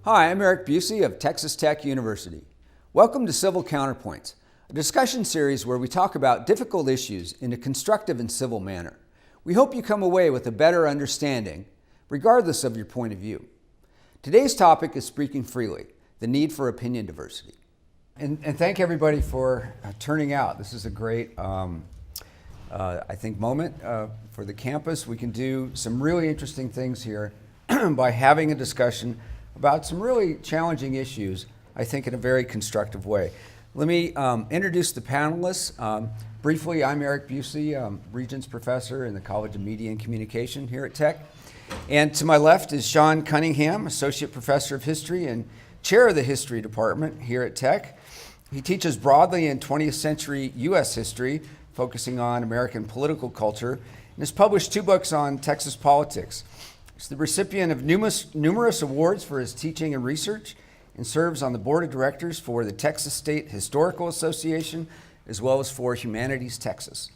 Hi, I'm Eric Busey of Texas Tech University. Welcome to Civil Counterpoints, a discussion series where we talk about difficult issues in a constructive and civil manner. We hope you come away with a better understanding, regardless of your point of view. Today's topic is speaking freely, the need for opinion diversity. And thank everybody for turning out. This is a great, I think, moment for the campus. We can do some really interesting things here by having a discussion about some really challenging issues, I think, in a very constructive way. Let me introduce the panelists. Briefly, I'm Eric Busey, Regents Professor in the College of Media and Communication here at Tech. And to my left is Sean Cunningham, Associate Professor of History and Chair of the History Department here at Tech. He teaches broadly in 20th century U.S. history, focusing on American political culture, and has published 2 books on Texas politics. He's the recipient of numerous awards for his teaching and research and serves on the board of directors for the Texas State Historical Association as well as for Humanities Texas.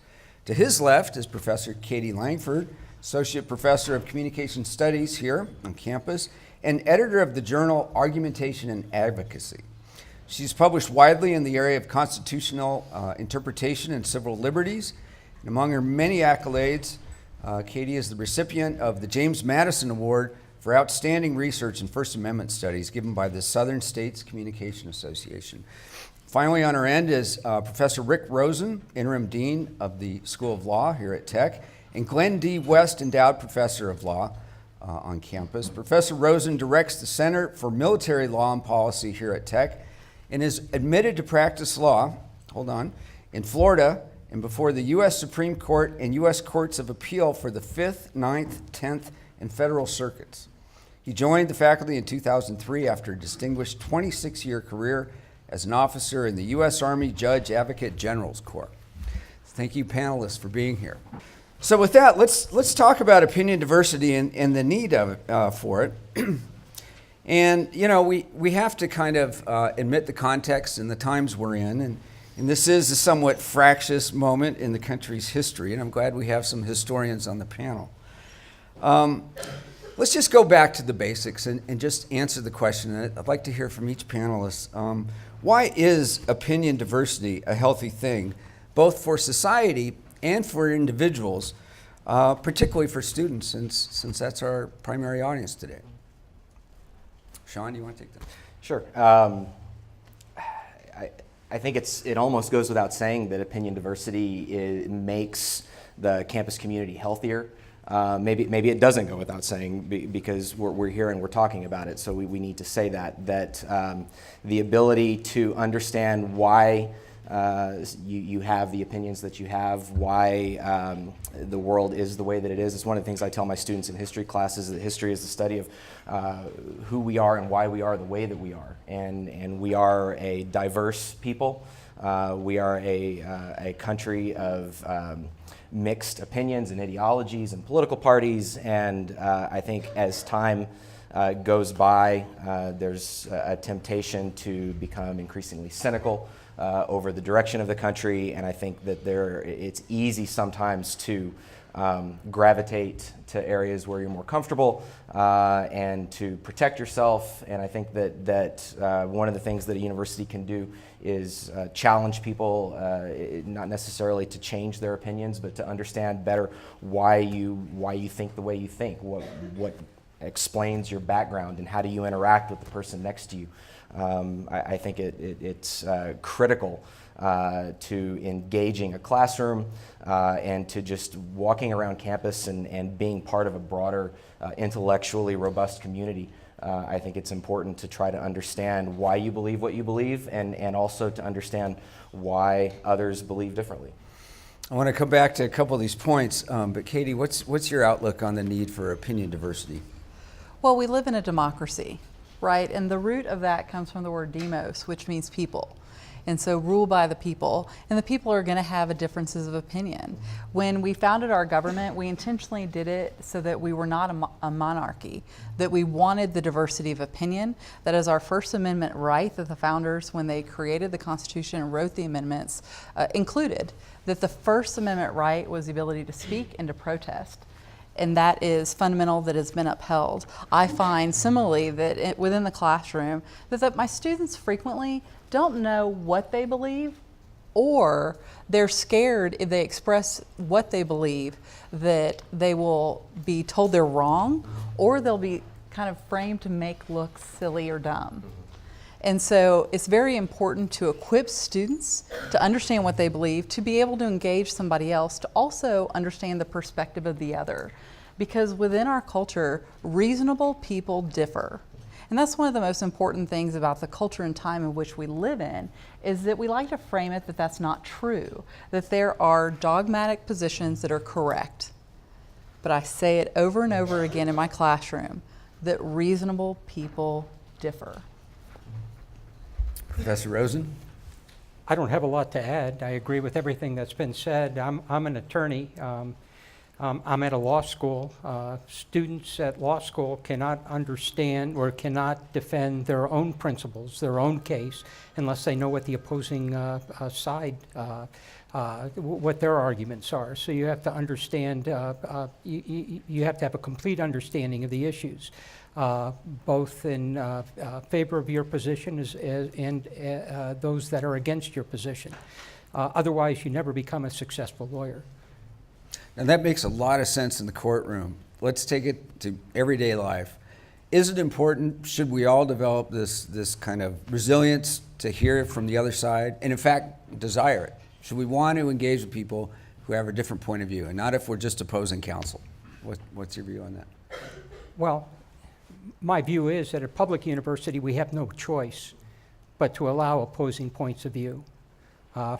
To his left is Professor Katie Langford, Associate Professor of Communication Studies here on campus and editor of the journal Argumentation and Advocacy. She's published widely in the area of constitutional interpretation and civil liberties. And among her many accolades, Katie is the recipient of the James Madison Award for Outstanding Research in First Amendment Studies given by the Southern States Communication Association. Finally, on our end is Professor Rick Rosen, Interim Dean of the School of Law here at Tech, and Glenn D. West, Endowed Professor of Law on campus. Professor Rosen directs the Center for Military Law and Policy here at Tech and is admitted to practice law, in Florida and before the U.S. Supreme Court and U.S. Courts of Appeal for the 5th, 9th, 10th, and federal circuits. He joined the faculty in 2003 after a distinguished 26-year career as an officer in the U.S. Army Judge Advocate General's Corps. Thank you, panelists, for being here. So with that, let's talk about opinion diversity and the need for it. And, you know, we have to kind of admit the context and the times we're in. And this is a somewhat fractious moment in the country's history, and I'm glad we have some historians on the panel. Let's just go back to the basics and just answer the question. I'd like to hear from each panelist. Why is opinion diversity a healthy thing, both for society and for individuals, particularly for students, since that's our primary audience today? Sean, do you want to take that? Sure. I think it almost goes without saying that opinion diversity makes the campus community healthier. Maybe it doesn't go without saying because we're here and we're talking about it, so we need to say that the ability to understand why you have the opinions that you have, why the world is the way that it is. It's one of the things I tell my students in history classes, that history is the study of who we are and why we are the way that we are. And we are a diverse people. We are a country of mixed opinions and ideologies and political parties. And I think as time goes by, there's a temptation to become increasingly cynical over the direction of the country, and I think that it's easy sometimes to gravitate to areas where you're more comfortable and to protect yourself. And I think that one of the things that a university can do is challenge people, not necessarily to change their opinions, but to understand better why you think the way you think, what explains your background, and how do you interact with the person next to you. I think it's critical to engaging a classroom and to just walking around campus and being part of a broader intellectually robust community. I think it's important to try to understand why you believe what you believe and also to understand why others believe differently. I want to come back to a couple of these points, but Katie, what's your outlook on the need for opinion diversity? Well, we live in a democracy, right? And the root of that comes from the word demos, which means people. And so rule by the people, and the people are going to have differences of opinion. When we founded our government, we intentionally did it so that we were not a monarchy, that we wanted the diversity of opinion. That is our First Amendment right that the founders, when they created the Constitution and wrote the amendments, included, that the First Amendment right was the ability to speak and to protest. and that is fundamental, that has been upheld. I find similarly that within the classroom that my students frequently don't know what they believe, or they're scared if they express what they believe that they will be told they're wrong, or they'll be kind of framed to make look silly or dumb. And so it's very important to equip students to understand what they believe, to be able to engage somebody else, to also understand the perspective of the other. Because within our culture, reasonable people differ. And that's one of the most important things about the culture and time in which we live in, is that we like to frame it that that's not true, that there are dogmatic positions that are correct. But I say it over and over again in my classroom, that reasonable people differ. Professor Rosen? I don't have a lot to add. I agree with everything that's been said. I'm an attorney. I'm at a law school. Students at law school cannot understand or cannot defend their own principles, their own case, unless they know what the opposing side, what their arguments are. So you have to understand, you have to have a complete understanding of the issues, both in favor of your position and those that are against your position. Otherwise, you never become a successful lawyer. And that makes a lot of sense in the courtroom. Let's take it to everyday life. Is it important, should we all develop this kind of resilience to hear from the other side, and in fact, desire it? Should we want to engage with people who have a different point of view, and not if we're just opposing counsel? What's your view on that? Well, my view is that at a public university, we have no choice but to allow opposing points of view.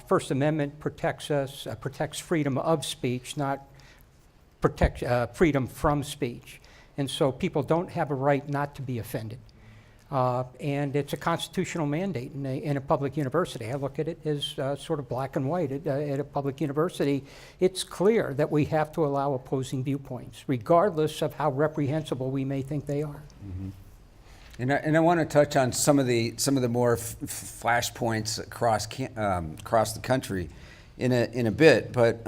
First Amendment protects us, protects freedom of speech, not freedom from speech. And so people don't have a right not to be offended. And it's a constitutional mandate in a public university. I look at it as sort of black and white. At a public university, it's clear that we have to allow opposing viewpoints, regardless of how reprehensible we may think they are. Mm-hmm. And I want to touch on some of the more flashpoints across the country in a bit. But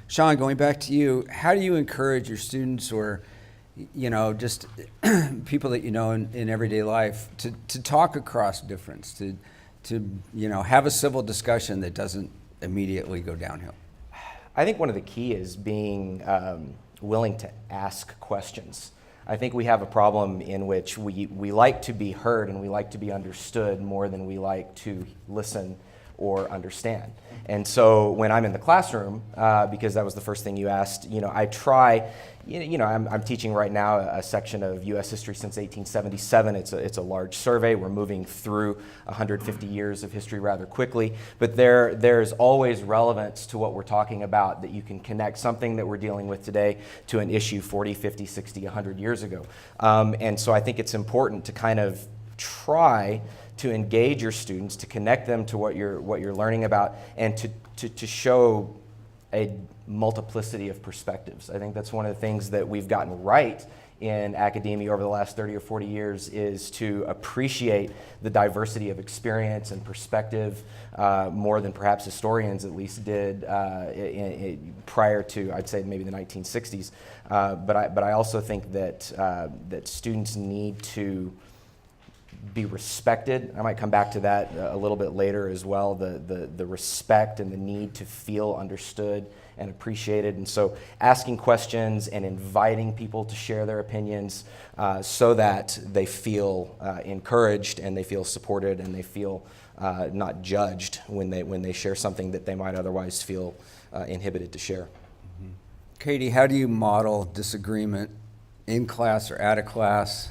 Sean, going back to you, how do you encourage your students, or just people that you know in everyday life, to talk across difference, to have a civil discussion that doesn't immediately go downhill? I think one of the key is being willing to ask questions. I think we have a problem in which we like to be heard and we like to be understood more than we like to listen or understand. And so when I'm in the classroom, because that was the first thing you asked, I try, I'm teaching right now a section of U.S. history since 1877. It's a large survey. We're moving through 150 years of history rather quickly, but there's always relevance to what we're talking about, that you can connect something that we're dealing with today to an issue 40, 50, 60, 100 years ago. And so I think it's important to kind of try to engage your students, to connect them to what you're learning about, and to show a multiplicity of perspectives. I think that's one of the things that we've gotten right in academia over the last 30 or 40 years, is to appreciate the diversity of experience and perspective more than perhaps historians at least did prior to, I'd say, maybe the 1960s. But I also think that students need to be respected. I might come back to that a little bit later as well, the respect and the need to feel understood and appreciated. And so asking questions and inviting people to share their opinions so that they feel encouraged and they feel supported and they feel not judged when they share something that they might otherwise feel inhibited to share. Mm-hmm. Katie, how do you model disagreement in class or at a class?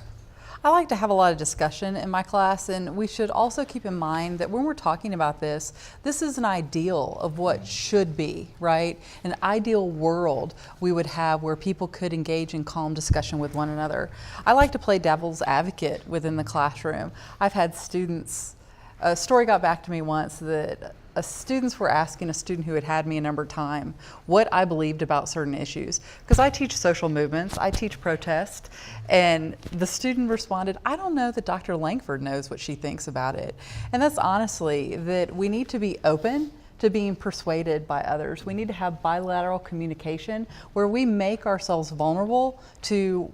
I like to have a lot of discussion in my class, and we should also keep in mind that when we're talking about this is an ideal of what should be, right? An ideal world we would have where people could engage in calm discussion with one another. I like to play devil's advocate within the classroom. I've had students, a story got back to me once that students were asking a student who had me a number of times what I believed about certain issues. Because I teach social movements, I teach protest, and the student responded, I don't know that Dr. Langford knows what she thinks about it. And that's honestly that we need to be open to being persuaded by others. We need to have bilateral communication where we make ourselves vulnerable to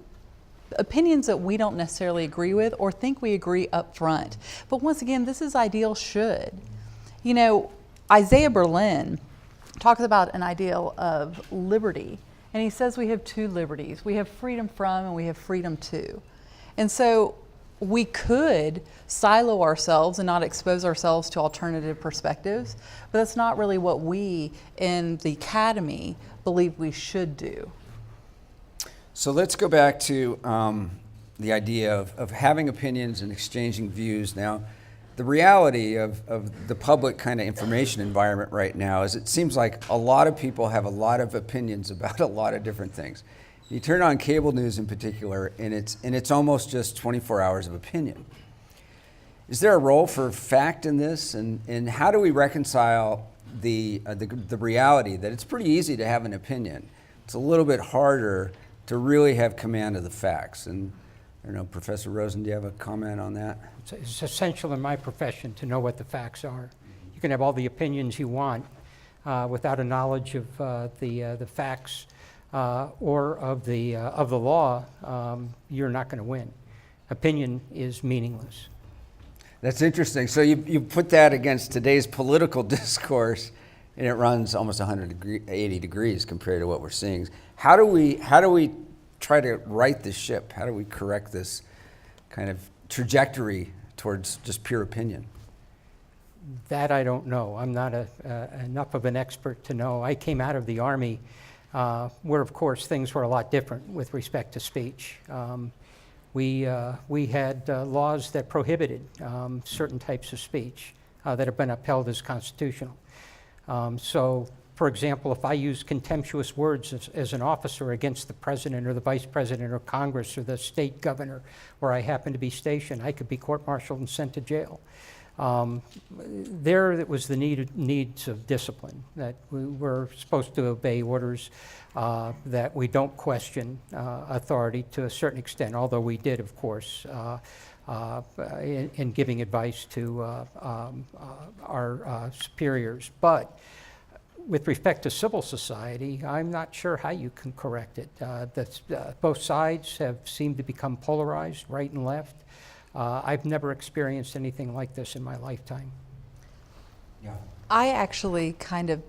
opinions that we don't necessarily agree with or think we agree up front. But once again, this is ideal should. You know, Isaiah Berlin talks about an ideal of liberty, and he says we have two liberties. We have freedom from and we have freedom to. And so we could silo ourselves and not expose ourselves to alternative perspectives, but that's not really what we in the academy believe we should do. So let's go back to the idea of having opinions and exchanging views. Now, the reality of the public kind of information environment right now is it seems like a lot of people have a lot of opinions about a lot of different things. You turn on cable news in particular, and it's almost just 24 hours of opinion. Is there a role for fact in this, and how do we reconcile the reality that it's pretty easy to have an opinion? It's a little bit harder to really have command of the facts. And I don't know, Professor Rosen, do you have a comment on that? It's essential in my profession to know what the facts are. You can have all the opinions you want without a knowledge of the facts or of the law. You're not going to win. Opinion is meaningless. That's interesting. So you put that against today's political discourse, and it runs almost 180 degrees compared to what we're seeing. How do we try to right this ship? How do we correct this kind of trajectory towards just pure opinion? That I don't know. I'm not enough of an expert to know. I came out of the Army where, of course, things were a lot different with respect to speech. We had laws that prohibited certain types of speech that have been upheld as constitutional. So, for example, if I use contemptuous words as an officer against the president or the vice president or Congress or the state governor where I happen to be stationed, I could be court-martialed and sent to jail. There it was the needs of discipline, that we were supposed to obey orders, that we don't question authority to a certain extent, although we did, of course, in giving advice to our superiors. But with respect to civil society, I'm not sure how you can correct it. Both sides have seemed to become polarized, right and left. I've never experienced anything like this in my lifetime. Yeah. I actually kind of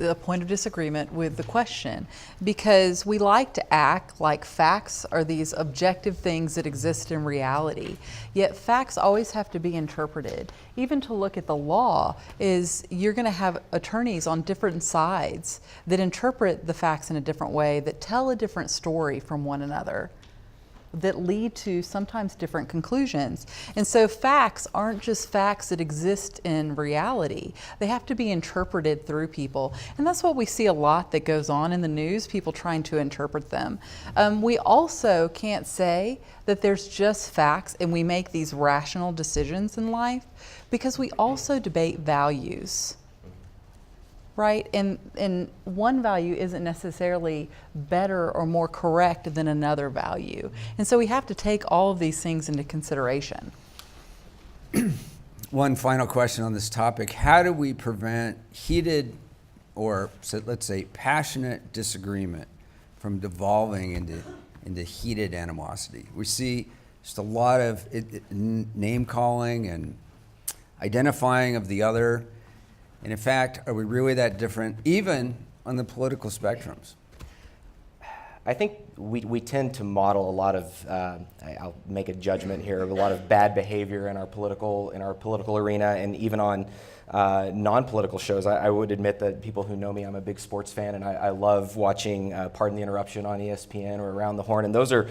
a point of disagreement with the question, because we like to act like facts are these objective things that exist in reality, yet facts always have to be interpreted. Even to look at the law is you're going to have attorneys on different sides that interpret the facts in a different way, that tell a different story from one another, that lead to sometimes different conclusions. And so facts aren't just facts that exist in reality. They have to be interpreted through people. And that's what we see a lot that goes on in the news, people trying to interpret them. We also can't say that there's just facts and we make these rational decisions in life, because we also debate values. Right? And one value isn't necessarily better or more correct than another value. And so we have to take all of these things into consideration. One final question on this topic. How do we prevent heated or, let's say, passionate disagreement from devolving into heated animosity? We see just a lot of name calling and identifying of the other. And in fact, are we really that different, even on the political spectrums? I think we tend to model a lot of, I'll make a judgment here, of a lot of bad behavior in our political arena, and even on non-political shows. I would admit that people who know me, I'm a big sports fan, and I love watching Pardon the Interruption on ESPN or Around the Horn, and those are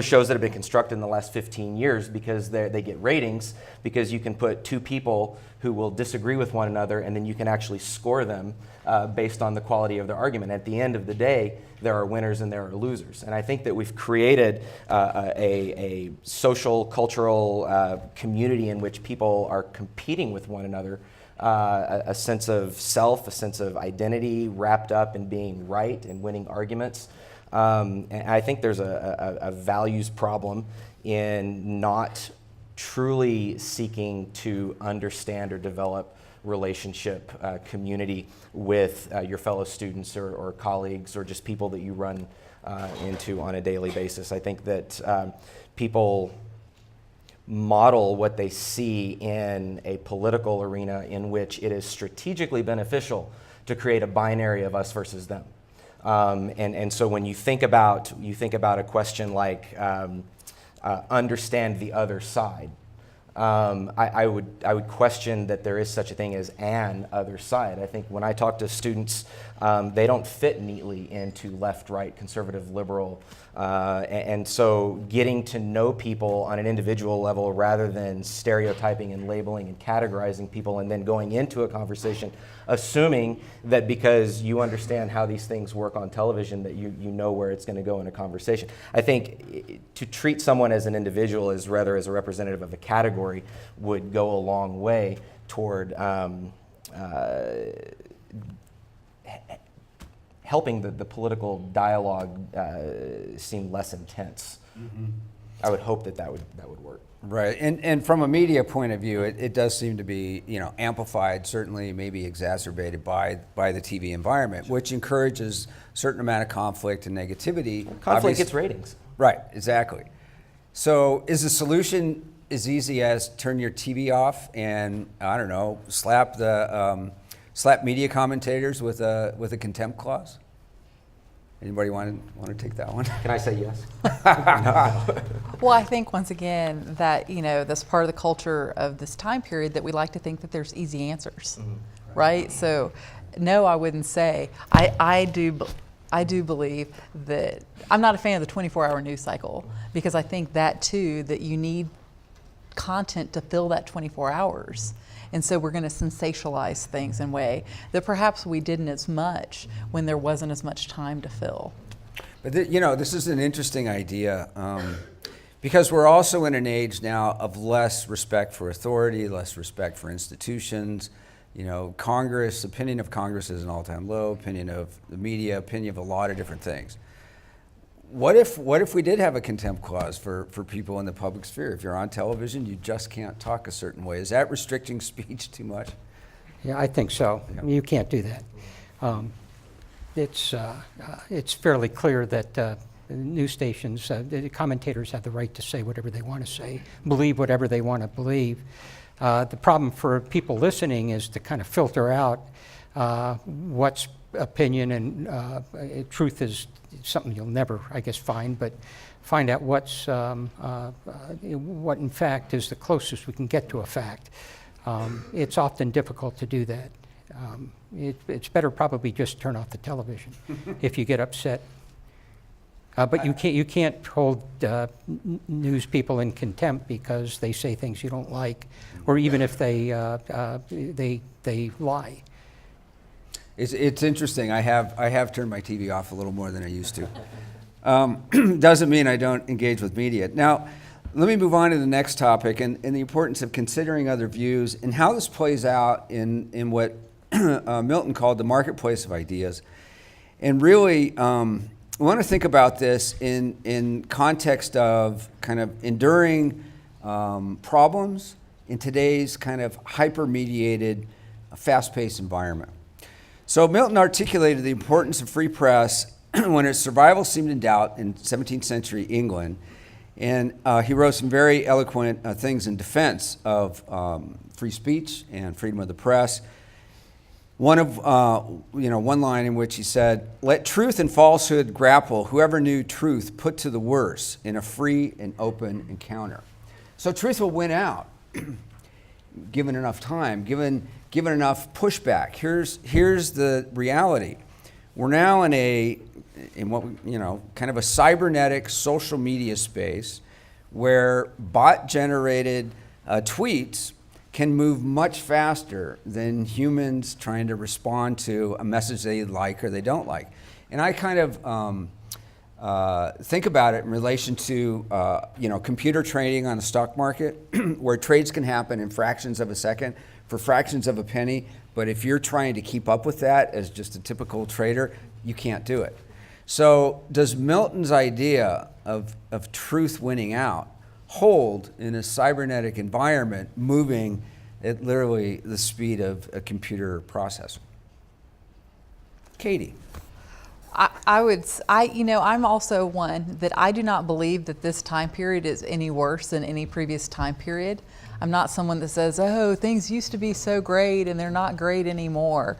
shows that have been constructed in the last 15 years because they get ratings, because you can put two people who will disagree with one another, and then you can actually score them based on the quality of their argument. At the end of the day, there are winners and there are losers. And I think that we've created a social, cultural community in which people are competing with one another, a sense of self, a sense of identity wrapped up in being right and winning arguments. And I think there's a values problem in not truly seeking to understand or develop relationship community with your fellow students or colleagues or just people that you run into on a daily basis. I think that people model what they see in a political arena in which it is strategically beneficial to create a binary of us versus them. And so when you think about a question like understand the other side, I would question that there is such a thing as an other side. I think when I talk to students, they don't fit neatly into left, right, conservative, liberal, and so getting to know people on an individual level rather than stereotyping and labeling and categorizing people and then going into a conversation assuming that because you understand how these things work on television that you know where it's going to go in a conversation. I think to treat someone as an individual as rather as a representative of a category would go a long way toward helping the political dialogue seem less intense. Mm-hmm. I would hope that would work. Right, and from a media point of view, it does seem to be amplified, certainly maybe exacerbated by the TV environment, which encourages a certain amount of conflict and negativity. Conflict gets ratings. Right, exactly. So is the solution as easy as turn your TV off and, I don't know, slap media commentators with a contempt clause? Anybody want to take that one? Can I say yes? No. Well, I think once again that that's part of the culture of this time period that we like to think that there's easy answers, mm-hmm. right? So, no, I wouldn't say. I do believe that I'm not a fan of the 24-hour news cycle because I think that too that you need content to fill that 24 hours. And so we're going to sensationalize things in a way that perhaps we didn't as much when there wasn't as much time to fill. But this is an interesting idea because we're also in an age now of less respect for authority, less respect for institutions. Congress, opinion of Congress is an all-time low, opinion of the media, opinion of a lot of different things. What if we did have a contempt clause for people in the public sphere? If you're on television, you just can't talk a certain way. Is that restricting speech too much? Yeah, I think so. Yeah. You can't do that. It's fairly clear that news stations, the commentators have the right to say whatever they want to say, believe whatever they want to believe. The problem for people listening is to kind of filter out what's opinion and truth is something you'll never, I guess, find, but find out what in fact is the closest we can get to a fact. It's often difficult to do that. It's better probably just turn off the television if you get upset. But you can't hold news people in contempt because they say things you don't like, or even if they lie. It's interesting. I have turned my TV off a little more than I used to. Doesn't mean I don't engage with media. Now, let me move on to the next topic and the importance of considering other views and how this plays out in what Milton called the marketplace of ideas. And really, we want to think about this in context of kind of enduring problems in today's kind of hyper-mediated, fast-paced environment. So Milton articulated the importance of free press when its survival seemed in doubt in 17th century England. And he wrote some very eloquent things in defense of free speech and freedom of the press. One line in which he said, "Let truth and falsehood grapple, whoever knew truth put to the worse in a free and open encounter." So truth will win out, given enough time, given enough pushback. Here's the reality. We're now in what kind of a cybernetic social media space where bot-generated tweets can move much faster than humans trying to respond to a message they like or they don't like. And I kind of think about it in relation to computer trading on the stock market, where trades can happen in fractions of a second for fractions of a penny. But if you're trying to keep up with that as just a typical trader, you can't do it. So does Milton's idea of truth winning out hold in a cybernetic environment moving at literally the speed of a computer processor. Katie. I'm also one that I do not believe that this time period is any worse than any previous time period. I'm not someone that says, oh, things used to be so great and they're not great anymore.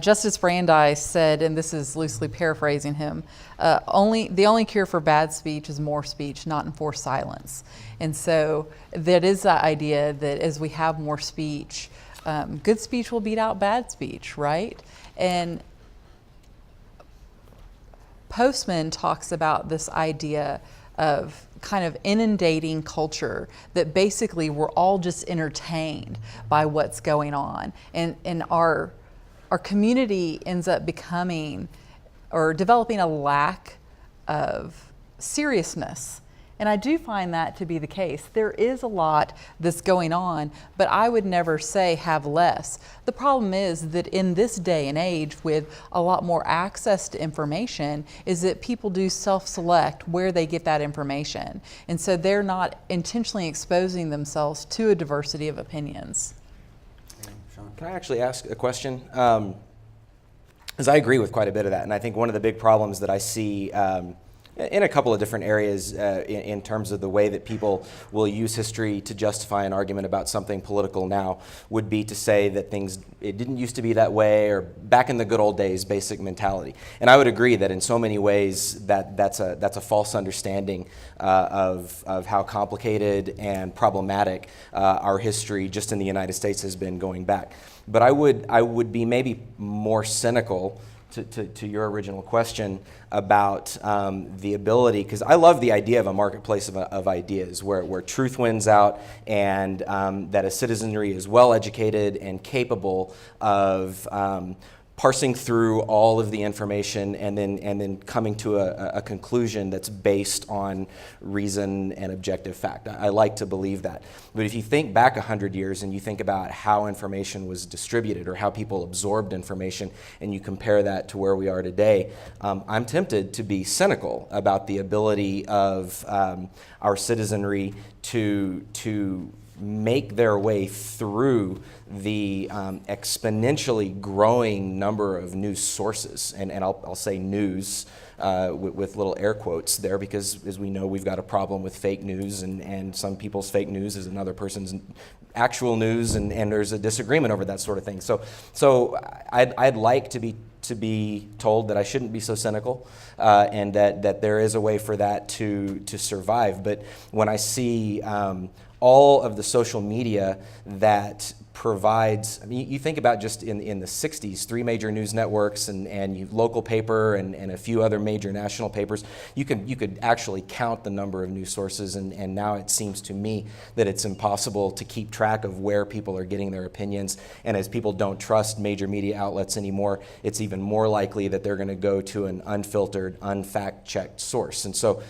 Justice Brandeis said, and this is loosely paraphrasing him, the only cure for bad speech is more speech, not enforced silence. And so that is the idea that as we have more speech, good speech will beat out bad speech, right? And Postman talks about this idea of kind of inundating culture, that basically we're all just entertained by what's going on. And our community ends up becoming or developing a lack of seriousness. And I do find that to be the case. There is a lot that's going on, but I would never say have less. The problem is that in this day and age, with a lot more access to information, is that people do self-select where they get that information. And so they're not intentionally exposing themselves to a diversity of opinions. Can I actually ask a question? Because I agree with quite a bit of that, and I think one of the big problems that I see in a couple of different areas in terms of the way that people will use history to justify an argument about something political now would be to say that it didn't used to be that way, or back in the good old days basic mentality. And I would agree that in so many ways that's a false understanding of how complicated and problematic our history just in the United States has been going back. But I would be maybe more cynical to your original question about the ability, because I love the idea of a marketplace of ideas where truth wins out, and that a citizenry is well educated and capable of parsing through all of the information and then coming to a conclusion that's based on reason and objective fact. I like to believe that. But if you think back 100 years and you think about how information was distributed or how people absorbed information, and you compare that to where we are today, I'm tempted to be cynical about the ability of our citizenry to make their way through the exponentially growing number of news sources, and I'll say news with little air quotes there, because as we know, we've got a problem with fake news, and some people's fake news is another person's actual news, and there's a disagreement over that sort of thing. So I'd like to be told that I shouldn't be so cynical, and that there is a way for that to survive. But when I see all of the social media that provides, I mean, you think about just in the 60s, 3 major news networks and local paper and a few other major national papers, you could actually count the number of news sources, and now it seems to me that it's impossible to keep track of where people are getting their opinions. And as people don't trust major media outlets anymore, it's even more likely that they're going to go to an unfiltered, unfact-checked source. And so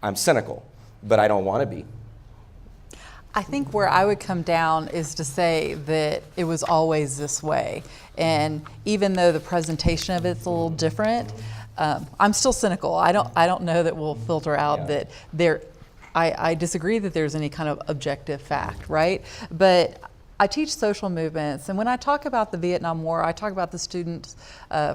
I'm cynical, but I don't want to be. I think where I would come down is to say that it was always this way. And even though the presentation of it's a little different, I'm still cynical. I don't know that we'll filter out that there, I disagree that there's any kind of objective fact, right? But I teach social movements, and when I talk about the Vietnam War, I talk about the Students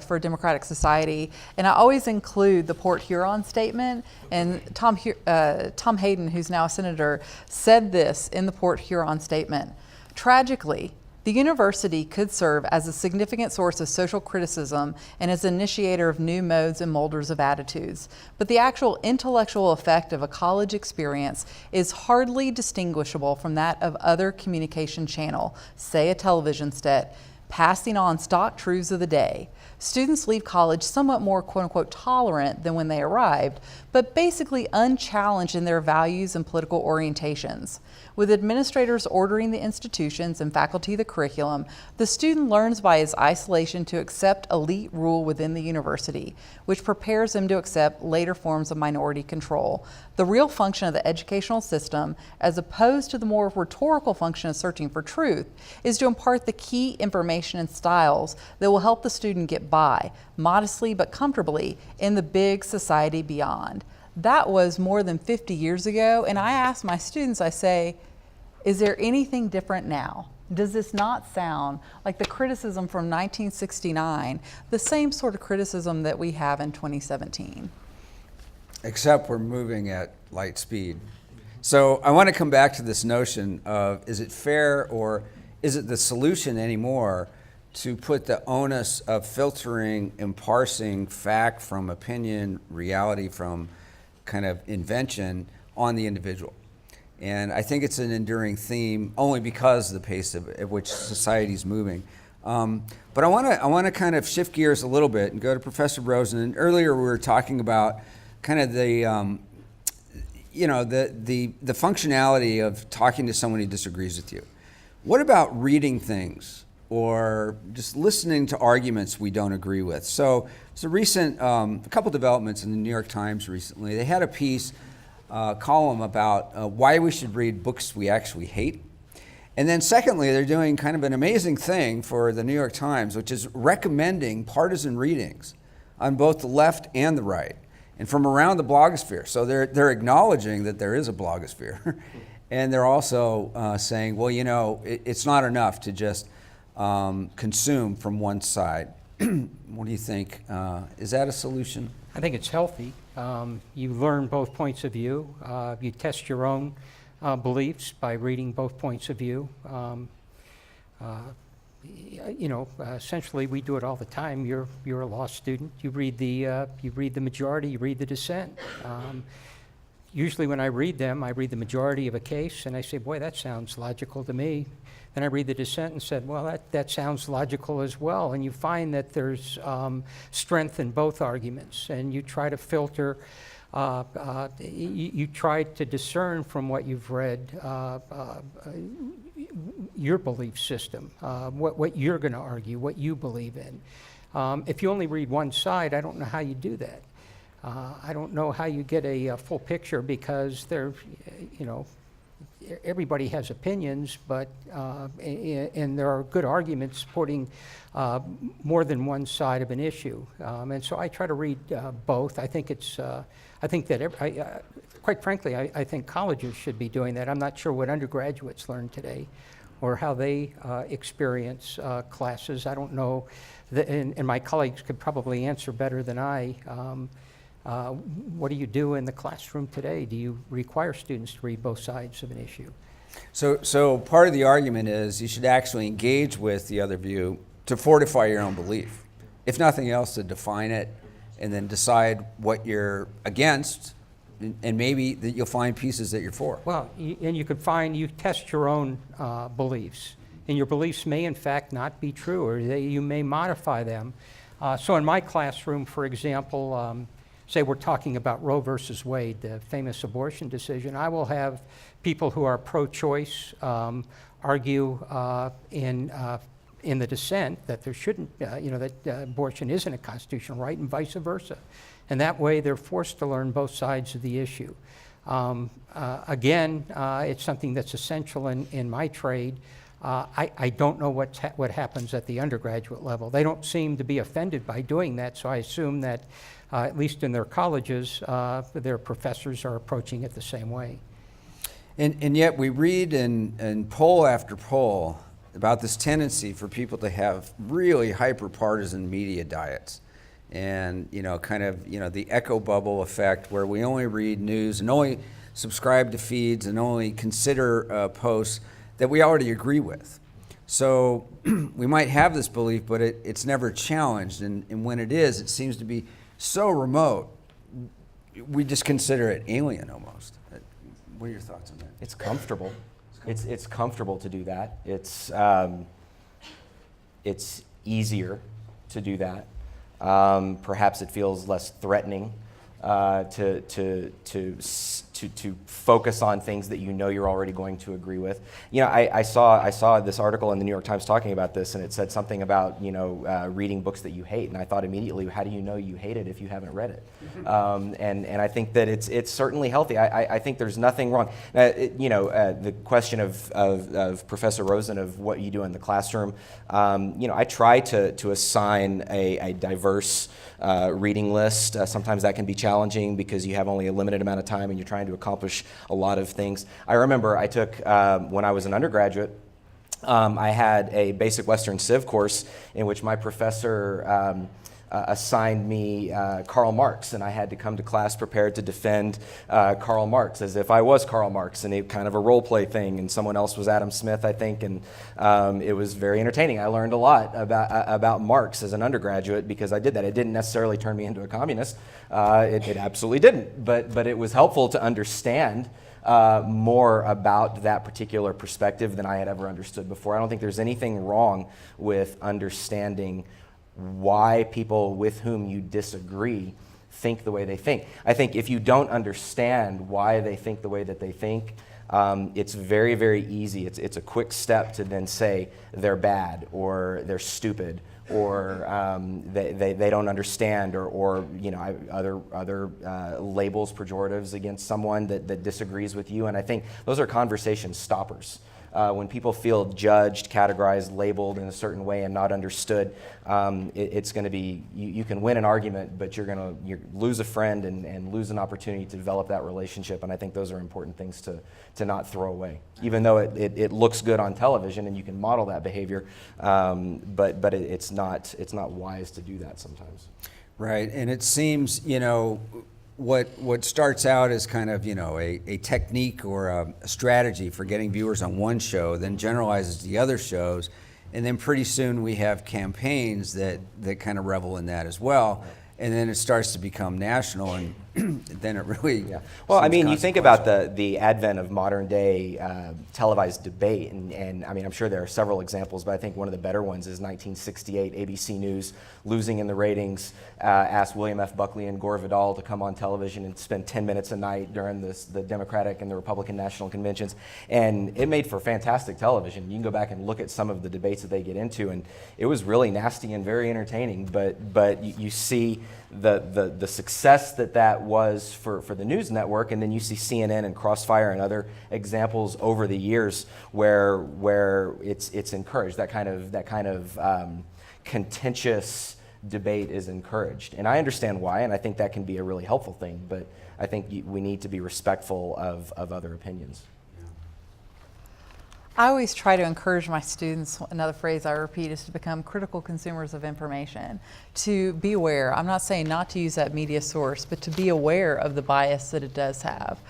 for a Democratic Society, and I always include the Port Huron statement. And Tom Hayden, who's now a senator, said this in the Port Huron statement: tragically, the university could serve as a significant source of social criticism and as an initiator of new modes and molders of attitudes. But the actual intellectual effect of a college experience is hardly distinguishable from that of other communication channel, say a television set, passing on stock truths of the day. Students leave college somewhat more quote-unquote tolerant than when they arrived, but basically unchallenged in their values and political orientations. With administrators ordering the institutions and faculty the curriculum, the student learns by his isolation to accept elite rule within the university, which prepares him to accept later forms of minority control. The real function of the educational system, as opposed to the more rhetorical function of searching for truth, is to impart the key information and styles that will help the student get by, modestly but comfortably, in the big society beyond. That was more than 50 years ago, and I ask my students, I say, is there anything different now? Does this not sound like the criticism from 1969, the same sort of criticism that we have in 2017? Except we're moving at light speed. So I want to come back to this notion of, is it fair or is it the solution anymore to put the onus of filtering and parsing fact from opinion, reality from kind of invention on the individual? And I think it's an enduring theme only because of the pace at which society is moving. But I want to kind of shift gears a little bit and go to Professor Rosen. And earlier we were talking about kind of the functionality of talking to someone who disagrees with you. What about reading things or just listening to arguments we don't agree with? So there's a couple developments in the New York Times recently. They had a piece, column about why we should read books we actually hate. And then secondly, they're doing kind of an amazing thing for the New York Times, which is recommending partisan readings on both the left and the right, and from around the blogosphere. So they're acknowledging that there is a blogosphere. And they're also saying, well, it's not enough to just consume from one side. What do you think? Is that a solution? I think it's healthy. You learn both points of view. You test your own beliefs by reading both points of view. Essentially, we do it all the time. You're a law student. You read the majority. You read the dissent. Usually, when I read the majority of a case, and I say, "Boy, that sounds logical to me." Then I read the dissent and said, "Well, that sounds logical as well." And you find that there's strength in both arguments, and you try to filter. You try to discern from what you've read your belief system, what you're going to argue, what you believe in. If you only read one side, I don't know how you do that. I don't know how you get a full picture because everybody has opinions, but and there are good arguments supporting more than one side of an issue. And so I try to read both. I think quite frankly, I think colleges should be doing that. I'm not sure what undergraduates learn today or how they experience classes. I don't know, and my colleagues could probably answer better than I. What do you do in the classroom today? Do you require students to read both sides of an issue? So part of the argument is you should actually engage with the other view to fortify your own belief. If nothing else, to define it and then decide what you're against, and maybe that you'll find pieces that you're for. Well, you test your own beliefs, and your beliefs may in fact not be true, or you may modify them. So in my classroom, for example, say we're talking about Roe versus Wade, the famous abortion decision, I will have people who are pro-choice argue in the dissent that there shouldn't, that abortion isn't a constitutional right, and vice versa. And that way they're forced to learn both sides of the issue. Again, it's something that's essential in my trade. I don't know what happens at the undergraduate level. They don't seem to be offended by doing that, so I assume that at least in their colleges, their professors are approaching it the same way. And yet we read in poll after poll about this tendency for people to have really hyper-partisan media diets. And, the echo bubble effect where we only read news and only subscribe to feeds and only consider posts that we already agree with. So we might have this belief, but it's never challenged. And when it is, it seems to be so remote, we just consider it alien almost. What are your thoughts on that? It's comfortable. It's comfortable to do that. It's easier to do that. Perhaps it feels less threatening to focus on things that you're already going to agree with. I saw this article in the New York Times talking about this, and it said something about reading books that you hate, and I thought immediately, how do you know you hate it if you haven't read it? And I think that it's certainly healthy. I think there's nothing wrong. The question of Professor Rosen of what you do in the classroom. I try to assign a diverse reading list. Sometimes that can be challenging because you have only a limited amount of time and you're trying to accomplish a lot of things. I remember I took, when I was an undergraduate, I had a basic Western Civ course in which my professor assigned me Karl Marx, and I had to come to class prepared to defend Karl Marx as if I was Karl Marx, and it kind of a role play thing, and someone else was Adam Smith, I think, and it was very entertaining. I learned a lot about Marx as an undergraduate because I did that. It didn't necessarily turn me into a communist. It absolutely didn't, but it was helpful to understand more about that particular perspective than I had ever understood before. I don't think there's anything wrong with understanding why people with whom you disagree think the way they think. I think if you don't understand why they think the way that they think, it's very, very easy. It's a quick step to then say they're bad or they're stupid or they don't understand or other labels, pejoratives against someone that disagrees with you. And I think those are conversation stoppers. When people feel judged, categorized, labeled in a certain way and not understood, it's going to be, you can win an argument, but you're going to lose a friend and lose an opportunity to develop that relationship. And I think those are important things to not throw away, even though it looks good on television and you can model that behavior, but it's not wise to do that sometimes. Right, and it seems, what starts out as kind of, a technique or a strategy for getting viewers on one show, then generalizes to the other shows, and then pretty soon we have campaigns that kind of revel in that as well, and then it starts to become national, and then it really Well, I mean, you think about the advent of modern day televised debate, and I mean, I'm sure there are several examples, but I think one of the better ones is 1968, ABC News, losing in the ratings, asked William F. Buckley and Gore Vidal to come on television and spend 10 minutes a night during the Democratic and the Republican national conventions, and it made for fantastic television. You can go back and look at some of the debates that they get into, and it was really nasty and very entertaining, but you see the success that was for the news network, and then you see CNN and Crossfire and other examples over the years where it's encouraged. That kind of contentious debate is encouraged, and I understand why, and I think that can be a really helpful thing. But I think we need to be respectful of other opinions. I always try to encourage my students, another phrase I repeat is to become critical consumers of information, to be aware. I'm not saying not to use that media source, but to be aware of the bias that it does have.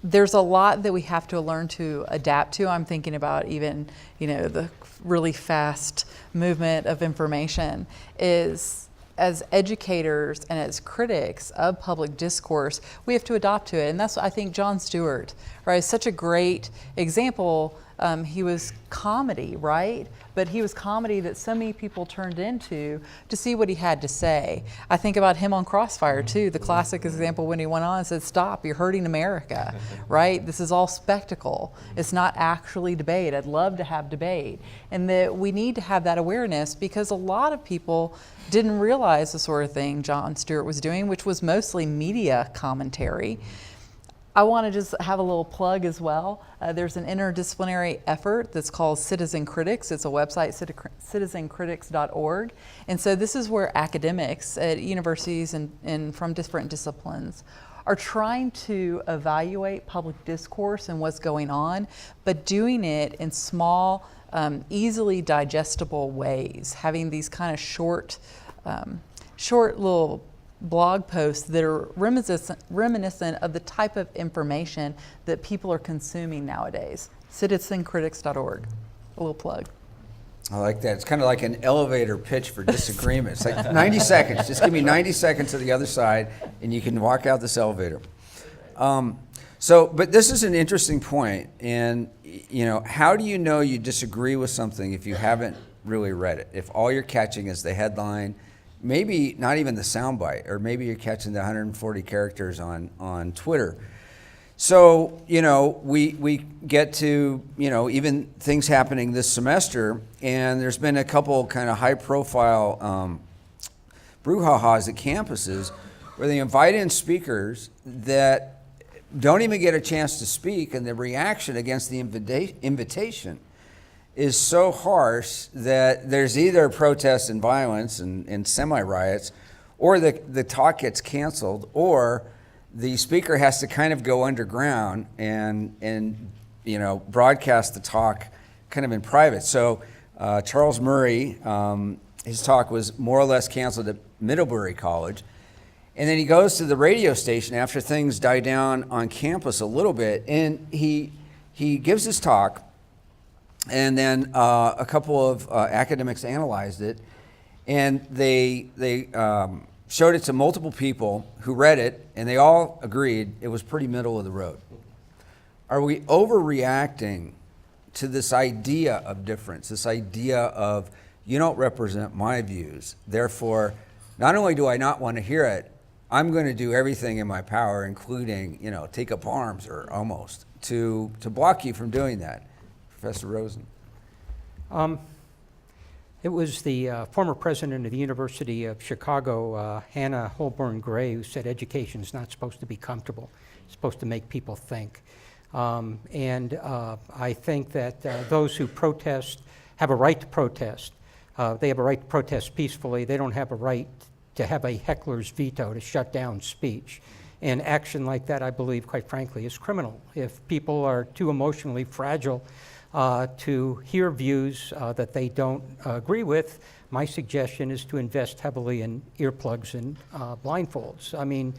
There's a lot that we have to learn to adapt to. I'm thinking about even, the really fast movement of information is, as educators and as critics of public discourse, we have to adopt to it. And that's, I think, Jon Stewart, right, is such a great example. He was comedy, right? But he was comedy that so many people turned into to see what he had to say. I think about him on Crossfire, too, the classic example when he went on and said, "Stop, you're hurting America," right? This is all spectacle. It's not actually debate. I'd love to have debate. And that we need to have that awareness because a lot of people didn't realize the sort of thing Jon Stewart was doing, which was mostly media commentary. I want to just have a little plug as well. There's an interdisciplinary effort that's called Citizen Critics. It's a website, citizencritics.org. And so this is where academics at universities and from different disciplines are trying to evaluate public discourse and what's going on, but doing it in small, easily digestible ways, having these kind of short little blog posts that are reminiscent of the type of information that people are consuming nowadays. Citizencritics.org. A little plug. I like that. It's kind of like an elevator pitch for disagreement. It's like 90 seconds. Just give me 90 seconds to the other side, and you can walk out this elevator. But this is an interesting point. And, how do you know you disagree with something if you haven't really read it? If all you're catching is the headline, maybe not even the soundbite, or maybe you're catching the 140 characters on Twitter. So, we get to, even things happening this semester, and there's been a couple kind of high-profile brouhahas at campuses where they invite in speakers that don't even get a chance to speak, and the reaction against the invitation is so harsh that there's either protest and violence and semi-riots, or the talk gets canceled, or the speaker has to kind of go underground and broadcast the talk kind of in private. So Charles Murray, his talk was more or less canceled at Middlebury College. And then he goes to the radio station after things die down on campus a little bit, and he gives his talk, and then a couple of academics analyzed it, and they showed it to multiple people who read it, and they all agreed it was pretty middle of the road. Are we overreacting to this idea of difference, this idea of you don't represent my views, therefore not only do I not want to hear it, I'm going to do everything in my power, including, take up arms or almost, to block you from doing that? Professor Rosen. It was the former president of the University of Chicago, Hannah Holborn Gray, who said education is not supposed to be comfortable. It's supposed to make people think. I think that those who protest have a right to protest. They have a right to protest peacefully. They don't have a right to have a heckler's veto to shut down speech. And action like that, I believe, quite frankly, is criminal. If people are too emotionally fragile to hear views that they don't agree with, my suggestion is to invest heavily in earplugs and blindfolds. I mean,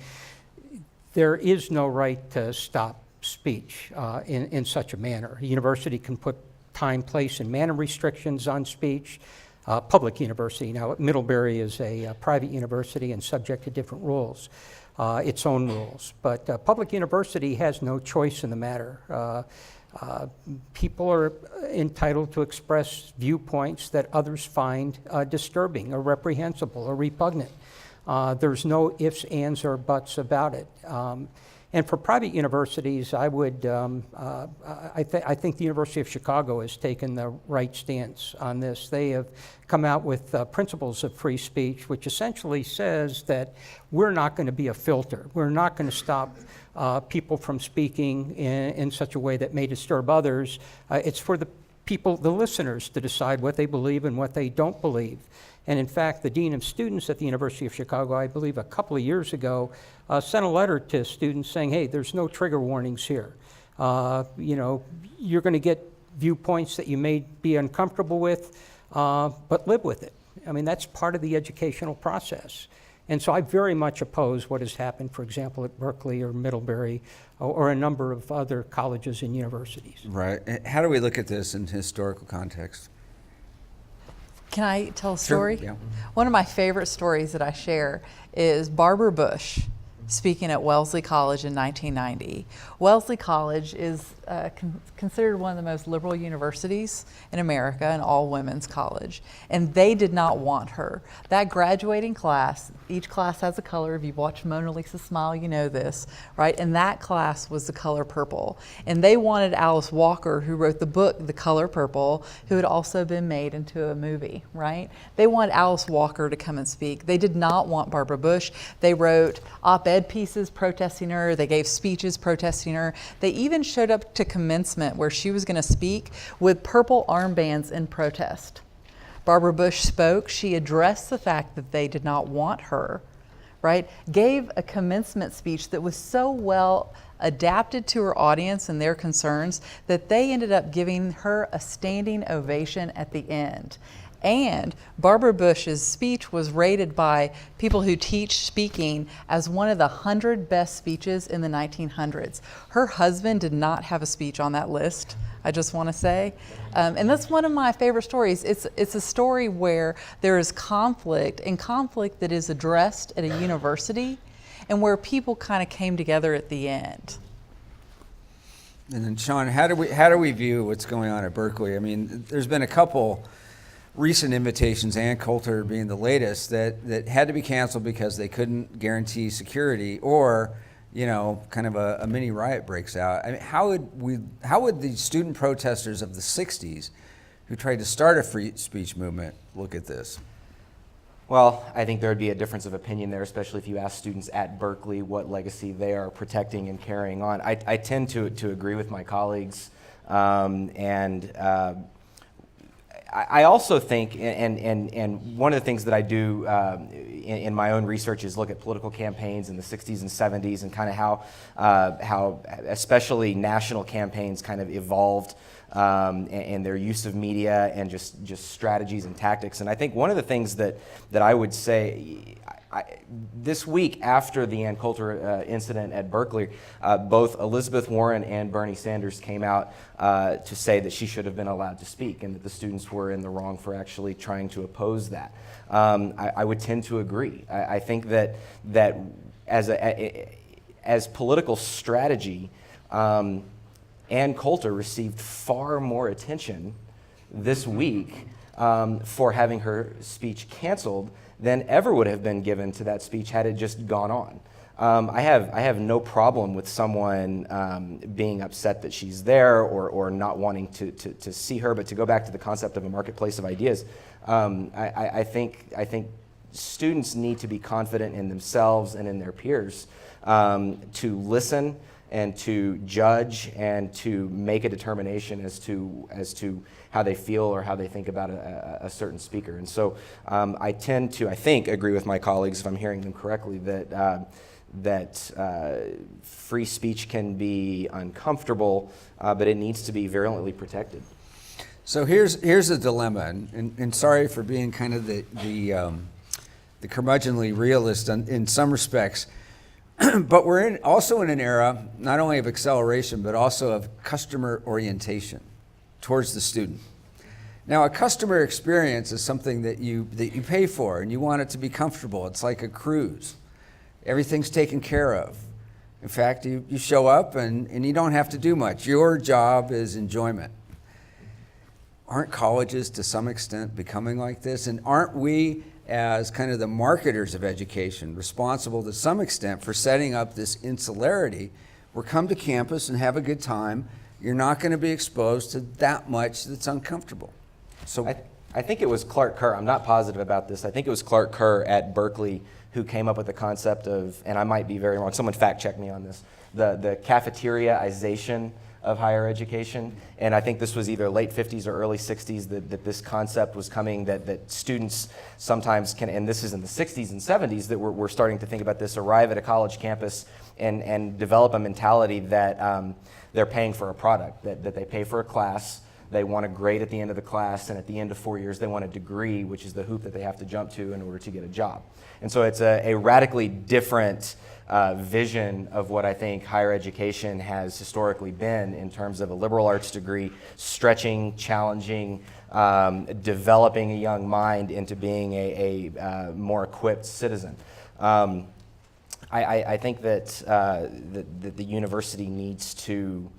there is no right to stop speech in such a manner. A university can put time, place, and manner restrictions on speech. Public university. Now, Middlebury is a private university and subject to different rules, its own rules. But public university has no choice in the matter. People are entitled to express viewpoints that others find disturbing or reprehensible or repugnant. There's no ifs, ands, or buts about it. And for private universities, I would, I think the University of Chicago has taken the right stance on this. They have come out with principles of free speech, which essentially says that we're not going to be a filter. We're not going to stop people from speaking in such a way that may disturb others. It's for the people, the listeners, to decide what they believe and what they don't believe. And in fact, the Dean of Students at the University of Chicago, I believe a couple of years ago, sent a letter to students saying, hey, there's no trigger warnings here. You're going to get viewpoints that you may be uncomfortable with, but live with it. I mean, that's part of the educational process. And so I very much oppose what has happened, for example, at Berkeley or Middlebury or a number of other colleges and universities. Right. How do we look at this in historical context? Can I tell a story? Sure, yeah. One of my favorite stories that I share is Barbara Bush speaking at Wellesley College in 1990. Wellesley College is considered one of the most liberal universities in America, an all-women's college, and they did not want her. That graduating class, each class has a color. If you've watched Mona Lisa Smile, you know this, right? And that class was the color purple. And they wanted Alice Walker, who wrote the book, The Color Purple, who had also been made into a movie, right? They wanted Alice Walker to come and speak. They did not want Barbara Bush. They wrote op-ed pieces protesting her. They gave speeches protesting her. They even showed up to commencement where she was going to speak with purple armbands in protest. Barbara Bush spoke. She addressed the fact that they did not want her, right? Gave a commencement speech that was so well adapted to her audience and their concerns that they ended up giving her a standing ovation at the end. And Barbara Bush's speech was rated by people who teach speaking as one of the 100 best speeches in the 1900s. Her husband did not have a speech on that list, I just want to say. And that's one of my favorite stories. It's a story where there is conflict, and conflict that is addressed at a university, and where people kind of came together at the end. And then, Sean, how do we view what's going on at Berkeley? I mean, there's been a couple recent invitations, Ann Coulter being the latest, that had to be canceled because they couldn't guarantee security, or kind of a mini riot breaks out. I mean, how would the student protesters of the 60s who tried to start a free speech movement look at this? Well, I think there would be a difference of opinion there, especially if you ask students at Berkeley what legacy they are protecting and carrying on. I tend to agree with my colleagues, I also think, and one of the things that I do in my own research is look at political campaigns in the 60s and 70s and kind of how especially national campaigns kind of evolved and their use of media and just strategies and tactics. And I think one of the things that I would say, this week after the Ann Coulter incident at Berkeley, both Elizabeth Warren and Bernie Sanders came out to say that she should have been allowed to speak and that the students were in the wrong for actually trying to oppose that. I would tend to agree. I think that as political strategy, Ann Coulter received far more attention this week for having her speech canceled than ever would have been given to that speech had it just gone on. I have no problem with someone being upset that she's there or not wanting to see her, but to go back to the concept of a marketplace of ideas, I think students need to be confident in themselves and in their peers to listen and to judge and to make a determination as to how they feel or how they think about a certain speaker. And so I tend to, I think, agree with my colleagues, if I'm hearing them correctly, that free speech can be uncomfortable, but it needs to be virulently protected. So here's a dilemma, and sorry for being kind of the curmudgeonly realist in some respects. But we're also in an era not only of acceleration, but also of customer orientation towards the student. Now, a customer experience is something that you pay for, and you want it to be comfortable. It's like a cruise. Everything's taken care of. In fact, you show up and you don't have to do much. Your job is enjoyment. Aren't colleges to some extent becoming like this? And aren't we, as kind of the marketers of education, responsible to some extent for setting up this insularity where come to campus and have a good time, you're not going to be exposed to that much that's uncomfortable? So I think it was Clark Kerr, I'm not positive about this, I think it was Clark Kerr at Berkeley who came up with the concept of, and I might be very wrong, someone fact check me on this, the cafeteriaization of higher education. And I think this was either late 50s or early 60s that this concept was coming, that students sometimes can, and this is in the 60s and 70s that we're starting to think about this, arrive at a college campus and develop a mentality that they're paying for a product, that they pay for a class, they want a grade at the end of the class, and at the end of 4 years they want a degree, which is the hoop that they have to jump to in order to get a job. And so it's a radically different vision of what I think higher education has historically been in terms of a liberal arts degree, stretching, challenging, developing a young mind into being a more equipped citizen. I think that the university needs to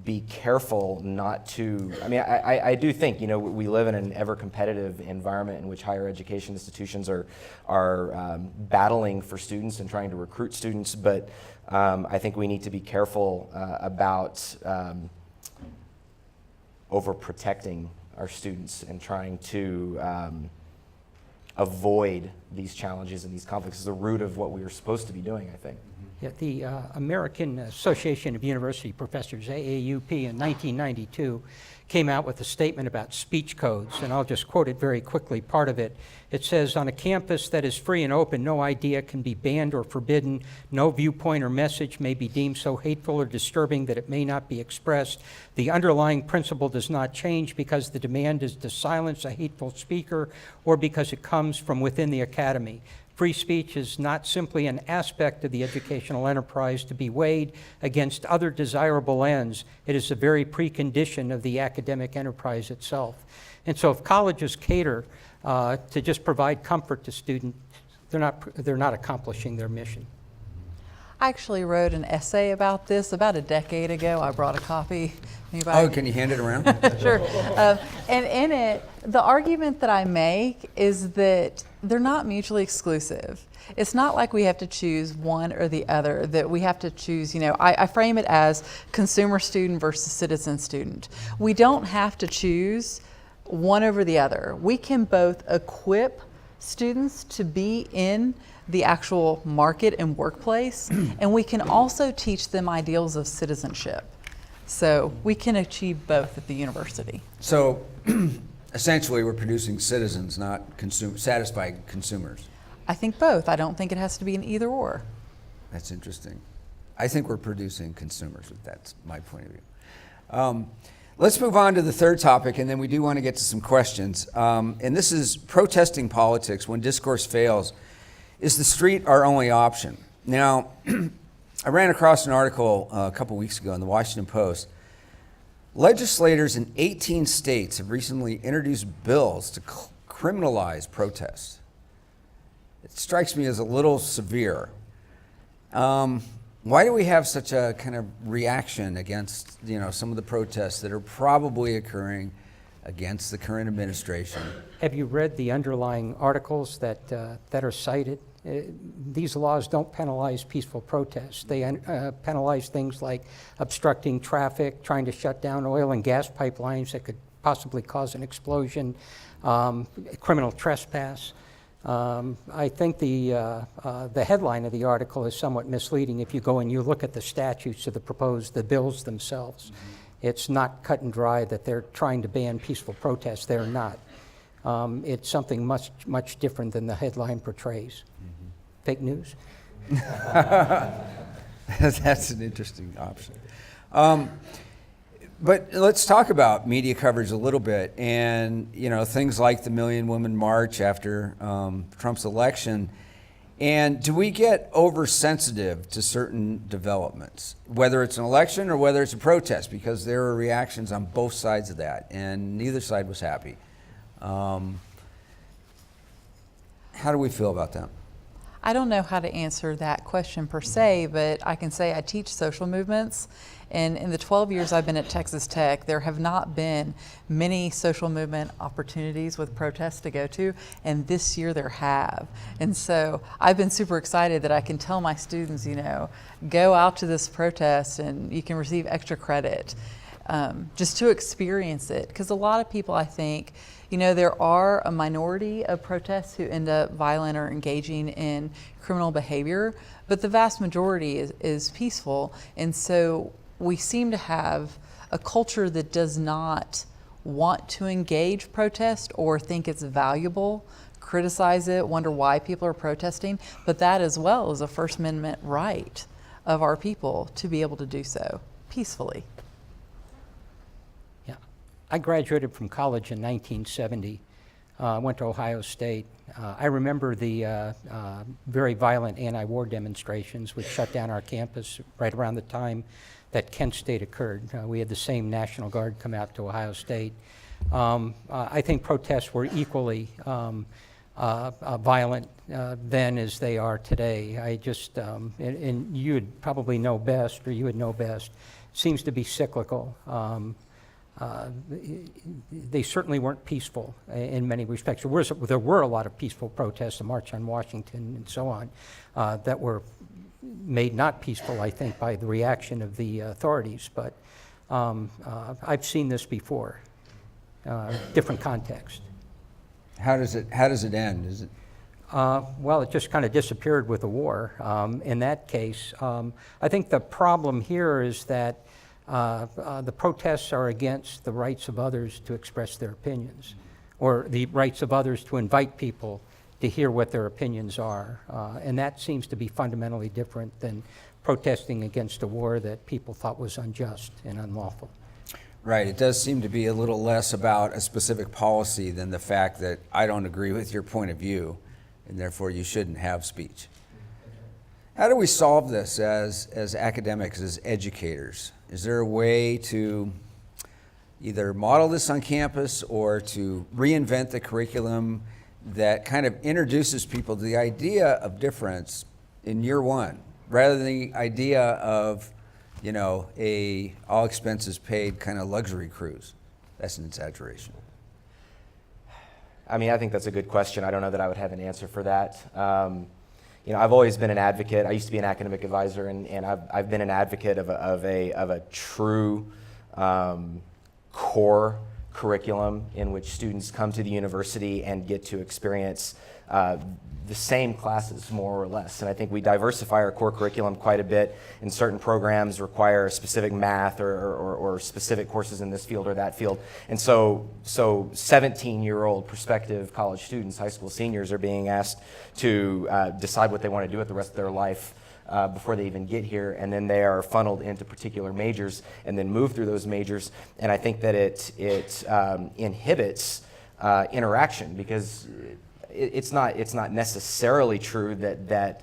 be careful not to, I mean, I do think, we live in an ever competitive environment in which higher education institutions are battling for students and trying to recruit students, but I think we need to be careful about overprotecting our students and trying to avoid these challenges and these conflicts. Is the root of what we are supposed to be doing, I think. Yeah, the American Association of University Professors, AAUP, in 1992 came out with a statement about speech codes, and I'll just quote it very quickly, part of it. It says, on a campus that is free and open, no idea can be banned or forbidden, no viewpoint or message may be deemed so hateful or disturbing that it may not be expressed. The underlying principle does not change because the demand is to silence a hateful speaker or because it comes from within the academy. Free speech is not simply an aspect of the educational enterprise to be weighed against other desirable ends. It is a very precondition of the academic enterprise itself. And so if colleges cater to just provide comfort to students, they're not accomplishing their mission. I actually wrote an essay about this about a decade ago. I brought a copy. Anybody? Oh, can you hand it around? Sure. And in it, the argument that I make is that they're not mutually exclusive. It's not like we have to choose one or the other, that we have to choose, I frame it as consumer student versus citizen student. We don't have to choose one over the other. We can both equip students to be in the actual market and workplace, and we can also teach them ideals of citizenship. So we can achieve both at the university. So essentially we're producing citizens, not satisfied consumers. I think both. I don't think it has to be an either or. That's interesting. I think we're producing consumers, that's my point of view. Let's move on to the third topic, and then we do want to get to some questions. And this is protesting politics when discourse fails. Is the street our only option? Now, I ran across an article a couple weeks ago in the Washington Post. Legislators in 18 states have recently introduced bills to criminalize protests. It strikes me as a little severe. Why do we have such a kind of reaction against, some of the protests that are probably occurring against the current administration? Have you read the underlying articles that are cited? These laws don't penalize peaceful protests. They penalize things like obstructing traffic, trying to shut down oil and gas pipelines that could possibly cause an explosion, criminal trespass. I think the headline of the article is somewhat misleading if you go and you look at the statutes of the bills themselves. Mm-hmm. It's not cut and dry that they're trying to ban peaceful protests. They're not. It's something much, much different than the headline portrays. Mm-hmm. Fake news? That's an interesting option. But let's talk about media coverage a little bit, and things like the Million Women March after Trump's election. And do we get oversensitive to certain developments, whether it's an election or whether it's a protest? Because there are reactions on both sides of that, and neither side was happy. How do we feel about that? I don't know how to answer that question per se, but I can say I teach social movements. And in the 12 years I've been at Texas Tech, there have not been many social movement opportunities with protests to go to, and this year there have. And so I've been super excited that I can tell my students, go out to this protest and you can receive extra credit just to experience it. Because a lot of people, I think, there are a minority of protests who end up violent or engaging in criminal behavior, but the vast majority is peaceful. And so we seem to have a culture that does not want to engage protest or think it's valuable, criticize it, wonder why people are protesting, but that as well is a First Amendment right of our people to be able to do so peacefully. Yeah, I graduated from college in 1970, went to Ohio State. I remember the very violent anti-war demonstrations which shut down our campus right around the time that Kent State occurred. We had the same National Guard come out to Ohio State. I think protests were equally violent then as they are today. I just, and you would probably know best, or you would know best, seems to be cyclical. They certainly weren't peaceful in many respects. There were a lot of peaceful protests, the March on Washington and so on, that were made not peaceful, I think, by the reaction of the authorities. But I've seen this before, different context. How does it end? Is it? Well, it just kind of disappeared with the war. In that case, I think the problem here is that the protests are against the rights of others to express their opinions, or the rights of others to invite people to hear what their opinions are. And that seems to be fundamentally different than protesting against a war that people thought was unjust and unlawful. Right. It does seem to be a little less about a specific policy than the fact that I don't agree with your point of view, and therefore you shouldn't have speech. How do we solve this as academics, as educators? Is there a way to either model this on campus or to reinvent the curriculum that kind of introduces people to the idea of difference in year one, rather than the idea of, a all expenses paid kind of luxury cruise? That's an exaggeration. I mean, I think that's a good question. I don't know that I would have an answer for that. I've always been an advocate. I used to be an academic advisor, and I've been an advocate of a true core curriculum in which students come to the university and get to experience the same classes, more or less. And I think we diversify our core curriculum quite a bit, and certain programs require specific math or specific courses in this field or that field. And so 17-year-old prospective college students, high school seniors, are being asked to decide what they want to do with the rest of their life before they even get here, and then they are funneled into particular majors and then move through those majors. And I think that it inhibits interaction, because it's not necessarily true that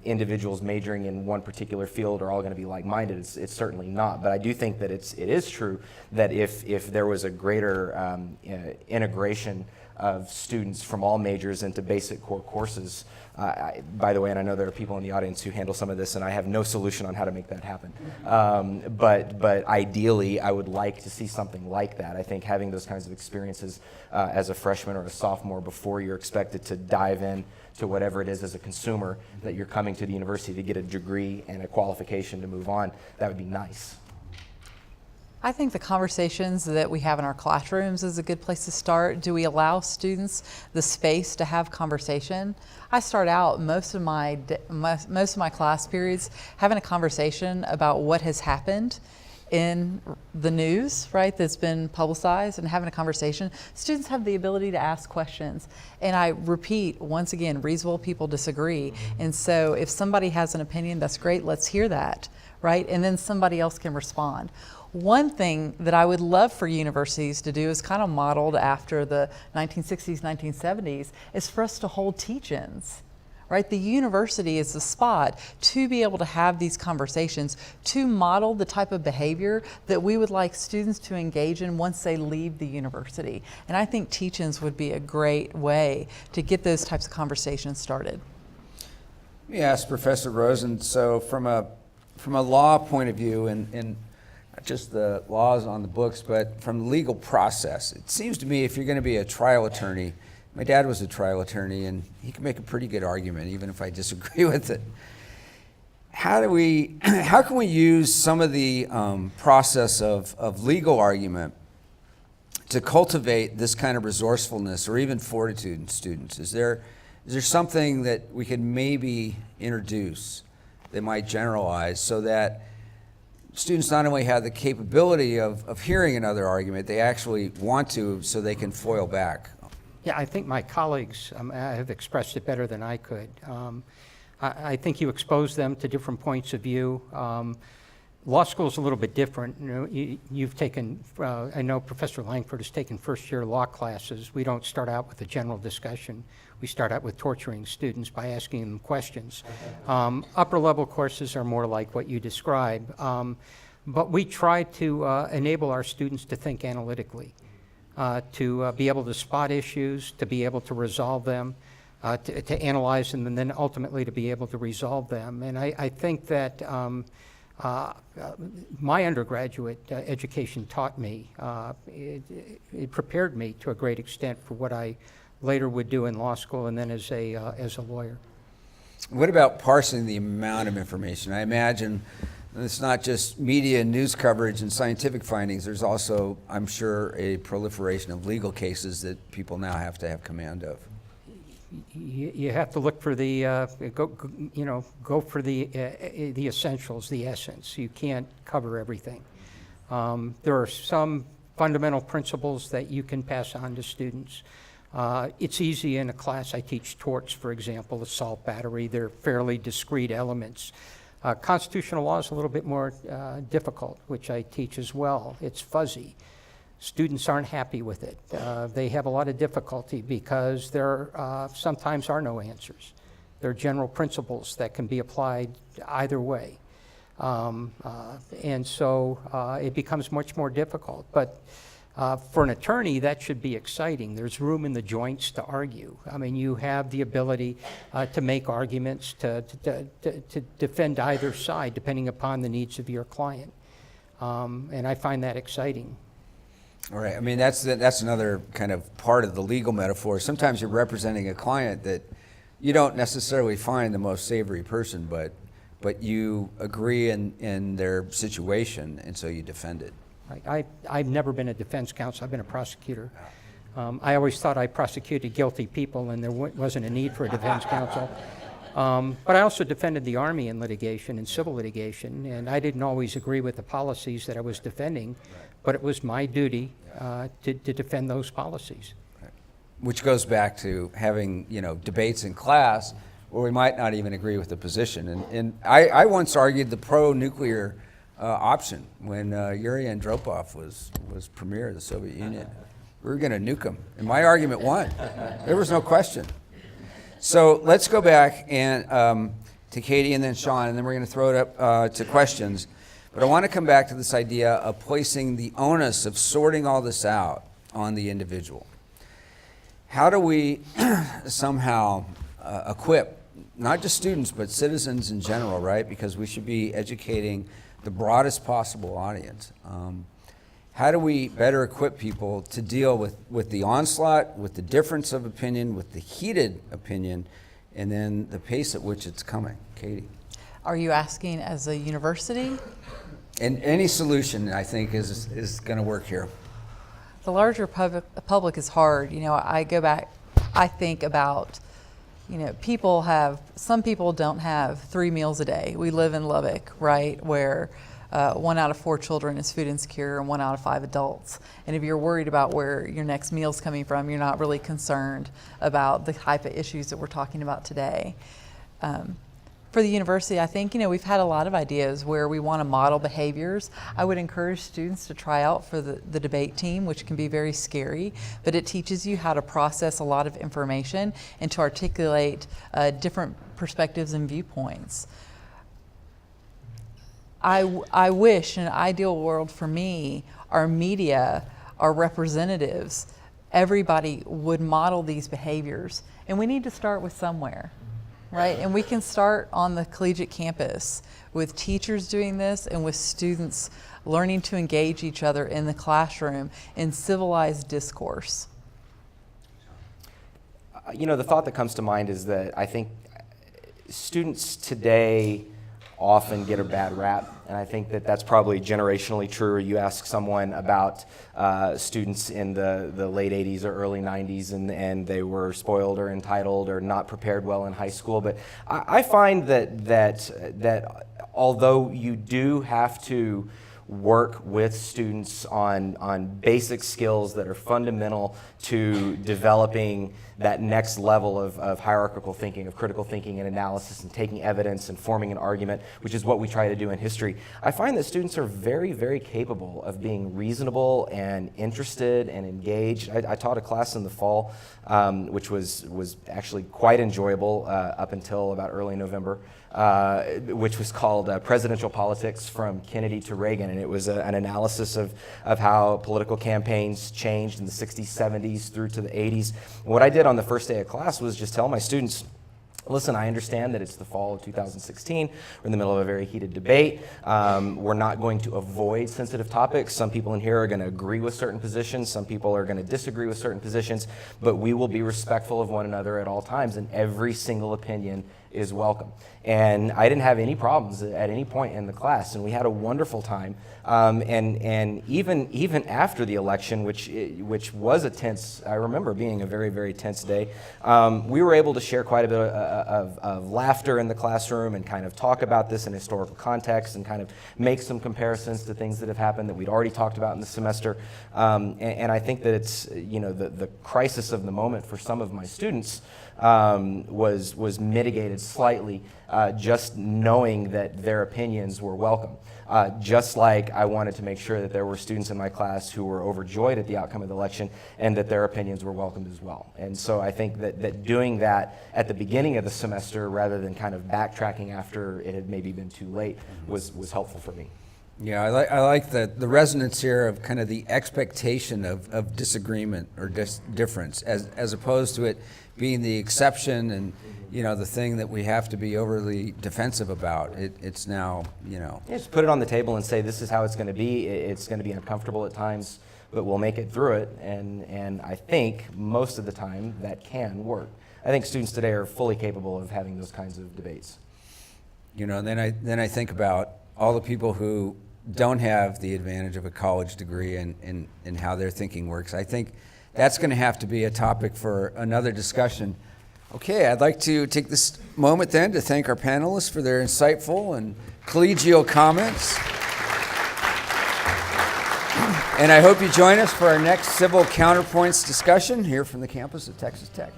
individuals majoring in one particular field are all going to be like-minded. It's certainly not. But I do think that it is true that if there was a greater integration of students from all majors into basic core courses. By the way, and I know there are people in the audience who handle some of this, and I have no solution on how to make that happen. But ideally, I would like to see something like that. I think having those kinds of experiences as a freshman or a sophomore before you're expected to dive in to whatever it is as a consumer that you're coming to the university to get a degree and a qualification to move on, that would be nice. I think the conversations that we have in our classrooms is a good place to start. Do we allow students the space to have conversation? I start out most of my class periods having a conversation about what has happened in the news, right, that's been publicized, and having a conversation. Students have the ability to ask questions. And I repeat, once again, reasonable people disagree. And so if somebody has an opinion, that's great, let's hear that, right? And then somebody else can respond. One thing that I would love for universities to do is kind of modeled after the 1960s, 1970s, is for us to hold teach-ins, right? The university is the spot to be able to have these conversations, to model the type of behavior that we would like students to engage in once they leave the university. And I think teach-ins would be a great way to get those types of conversations started. Let me ask Professor Rosen, so from a law point of view, and not just the laws on the books, but from the legal process, it seems to me if you're going to be a trial attorney, my dad was a trial attorney, and he can make a pretty good argument, even if I disagree with it. How can we use some of the process of legal argument to cultivate this kind of resourcefulness or even fortitude in students? Is there something that we could maybe introduce that might generalize so that students not only have the capability of hearing another argument, they actually want to, so they can foil back? Yeah, I think my colleagues have expressed it better than I could. I think you expose them to different points of view. Law school is a little bit different. You know, you've taken, I know Professor Langford has taken first-year law classes. We don't start out with a general discussion. We start out with torturing students by asking them questions. Upper-level courses are more like what you describe. But we try to enable our students to think analytically, to be able to spot issues, to be able to resolve them, to analyze them, and then ultimately to be able to resolve them. And I think that my undergraduate education taught me, it prepared me to a great extent for what I later would do in law school and then as a lawyer. What about parsing the amount of information? I imagine it's not just media and news coverage and scientific findings. There's also, I'm sure, a proliferation of legal cases that people now have to have command of. You have to look for the, go for the essentials, the essence. You can't cover everything. There are some fundamental principles that you can pass on to students. It's easy in a class. I teach torts, for example, assault, battery. They're fairly discrete elements. Constitutional law is a little bit more difficult, which I teach as well. It's fuzzy. Students aren't happy with it. They have a lot of difficulty because there sometimes are no answers. There are general principles that can be applied either way. And so it becomes much more difficult. But for an attorney, that should be exciting. There's room in the joints to argue. I mean, you have the ability to make arguments, to defend either side, depending upon the needs of your client. And I find that exciting. All right. I mean, that's another kind of part of the legal metaphor. Sometimes you're representing a client that you don't necessarily find the most savory person, but you agree in their situation, and so you defend it. I've never been a defense counsel. I've been a prosecutor. I always thought I prosecuted guilty people, and there wasn't a need for a defense counsel. But I also defended the Army in litigation, in civil litigation, and I didn't always agree with the policies that I was defending, but it was my duty to defend those policies. Which goes back to having, debates in class or we might not even agree with the position. And I once argued the pro-nuclear option when Yuri Andropov was premier of the Soviet Union. We were going to nuke him, and my argument won. There was no question. So let's go back and to Katie and then Sean, and then we're going to throw it up to questions. But I want to come back to this idea of placing the onus of sorting all this out on the individual. How do we somehow equip not just students but citizens in general, right? Because we should be educating the broadest possible audience. How do we better equip people to deal with the onslaught, with the difference of opinion, with the heated opinion, and then the pace at which it's coming? Katie. Are you asking as a university? And any solution, I think, is going to work here. The larger public is hard. You know, I go back, I think about, you know, some people don't have 3 meals a day. We live in Lubbock, right, where 1 out of 4 children is food insecure and 1 out of 5 adults. And if you're worried about where your next meal's coming from, you're not really concerned about the type of issues that we're talking about today. For the university, I think, you know, we've had a lot of ideas where we want to model behaviors. I would encourage students to try out for the debate team, which can be very scary, but it teaches you how to process a lot of information and to articulate different perspectives and viewpoints. I wish, in an ideal world for me, our media, our representatives, everybody would model these behaviors. And we need to start with somewhere. Right, and we can start on the collegiate campus with teachers doing this and with students learning to engage each other in the classroom in civilized discourse. You know, the thought that comes to mind is that I think students today often get a bad rap, and I think that that's probably generationally true. You ask someone about students in the late 80s or early 90s, and they were spoiled or entitled or not prepared well in high school. But I find that although you do have to work with students on basic skills that are fundamental to developing that next level of hierarchical thinking, of critical thinking and analysis and taking evidence and forming an argument, which is what we try to do in history. I find that students are very, very capable of being reasonable and interested and engaged. I taught a class in the fall, which was actually quite enjoyable up until about early November, which was called Presidential Politics from Kennedy to Reagan, and it was an analysis of how political campaigns changed in the 60s, 70s through to the 80s. And what I did on the first day of class was just tell my students, listen, I understand that it's the fall of 2016. We're in the middle of a very heated debate. We're not going to avoid sensitive topics. Some people in here are going to agree with certain positions. Some people are going to disagree with certain positions. But we will be respectful of one another at all times, and every single opinion is welcome. And I didn't have any problems at any point in the class, and we had a wonderful time. And even after the election, which was a tense, I remember being a very, very tense day, we were able to share quite a bit of laughter in the classroom and kind of talk about this in historical context and kind of make some comparisons to things that have happened that we'd already talked about in the semester. And I think that it's, you know, the crisis of the moment for some of my students was mitigated slightly just knowing that their opinions were welcome. Just like I wanted to make sure that there were students in my class who were overjoyed at the outcome of the election and that their opinions were welcomed as well. And so I think that doing that at the beginning of the semester rather than kind of backtracking after it had maybe been too late was helpful for me. Yeah, I like the resonance here of kind of the expectation of disagreement or difference as opposed to it being the exception and, you know, the thing that we have to be overly defensive about. It's now, you know. Yeah, just put it on the table and say this is how it's going to be. It's going to be uncomfortable at times, but we'll make it through it. And I think most of the time that can work. I think students today are fully capable of having those kinds of debates. You know, then I think about all the people who don't have the advantage of a college degree and how their thinking works. I think that's going to have to be a topic for another discussion. Okay, I'd like to take this moment then to thank our panelists for their insightful and collegial comments. And I hope you join us for our next Civil Counterpoints discussion here from the campus of Texas Tech.